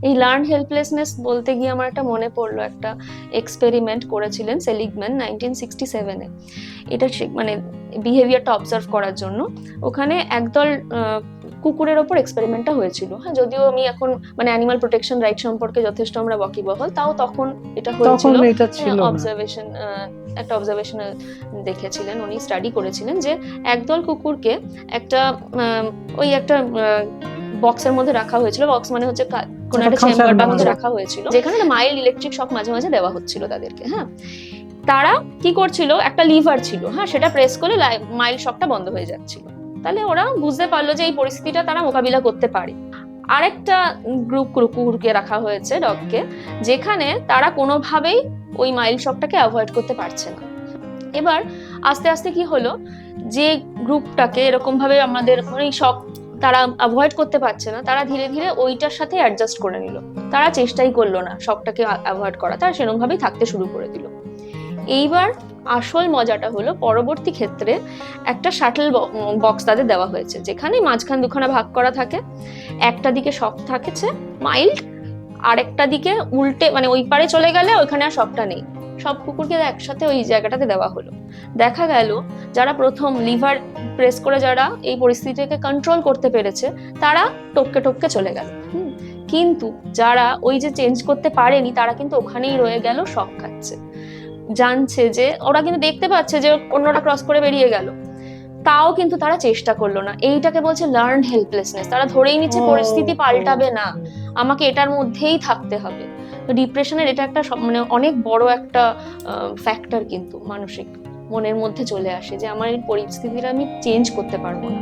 এই learn helplessness বলতে গিয়ে আমার একটা মনে পড়লো, একটা এক্সপেরিমেন্ট করেছিলেন সেলিগম্যান 1967-এ। এটা মানে বিহেভিয়ারটা অবজার্ভ করার জন্য ওখানে একদল কুকুরের ওপর এক্সপেরিমেন্টটা হয়েছিল। হ্যাঁ, যদিও আমি এখন মানে অ্যানিমাল প্রোটেকশন রাইট সম্পর্কে যথেষ্ট আমরা ওয়াকিবহাল, তাও তখন এটা হয়েছিল এটা ছিল না। অবজারভেশন, একটা অবজারভেশনাল দেখেছিলেন উনি, স্টাডি করেছিলেন যে একদল কুকুরকে একটা ওই একটা বক্সের মধ্যে রাখা হয়েছিল। বক্স মানে হচ্ছে কোনো একটা চেম্বারটার মধ্যে রাখা হয়েছিল, যেখানে মাইল্ড ইলেকট্রিক শক মাঝে মাঝে দেওয়া হচ্ছিল তাদেরকে। হ্যাঁ, তারা কি করছিল, একটা লিভার ছিল, হ্যাঁ, সেটা প্রেস করলে মাইল্ড শকটা বন্ধ হয়ে যাচ্ছিল। তাহলে ওরা বুঝতে পারলো যে এই পরিস্থিতিটা তারা মোকাবিলা করতে পারে। আরেকটা গ্রুপ কুকুরকে রাখা হয়েছে, ডগকে, যেখানে তারা কোনোভাবেই ওই মাইল্ড শকটাকে অ্যাভয়েড করতে পারছে না। এবার আস্তে আস্তে কি হলো, যে গ্রুপটাকে এরকম ভাবে আমাদের মানে শক তারা অ্যাভয়েড করতে পারছে না, তারা ধীরে ধীরে ওইটার সাথে অ্যাডজাস্ট করে নিল। তারা চেষ্টাই করলো না শকটাকে অ্যাভয়েড করা, তারা সেরকম ভাবেই থাকতে শুরু করে দিল। এইবার আসল মজাটা হলো পরবর্তী ক্ষেত্রে একটা শাটল বক্স তাদের দেওয়া হয়েছে, যেখানে মাঝখান দুখানা ভাগ করা থাকে। একটা দিকে শক থাকেছে মাইল্ড, আর একটা দিকে উল্টে মানে ওই পারে চলে গেলে ওইখানে আর শকটা নেই। সব কুকুরকে একসাথে ওই জায়গাটাতে দেওয়া হলো। দেখা গেল যারা প্রথম লিভার প্রেস করে যারা এই পরিস্থিতিকে কন্ট্রোল করতে পেরেছে, তারা টপকে টপকে চলে গেল। কিন্তু যারা ওই যে চেঞ্জ করতে পারেনি, তারা কিন্তু ওখানেই রয়ে গেল, শক খাচ্ছে। জানছে যে ওরা কিন্তু দেখতে পাচ্ছে যে অন্যরা ক্রস করে বেরিয়ে গেল, তাও কিন্তু তারা চেষ্টা করলো না। এইটাকে বলছে লার্ন হেল্পলেসনেস। তারা ধরেই নিচ্ছে পরিস্থিতি পাল্টাবে না, আমাকে এটার মধ্যেই থাকতে হবে। ডিপ্রেশনের এটা একটা মানে অনেক বড় একটা ফ্যাক্টর কিন্তু মানসিক মনের মধ্যে চলে আসে, যে আমার এই পরিস্থিতিটা আমি চেঞ্জ করতে পারবো না।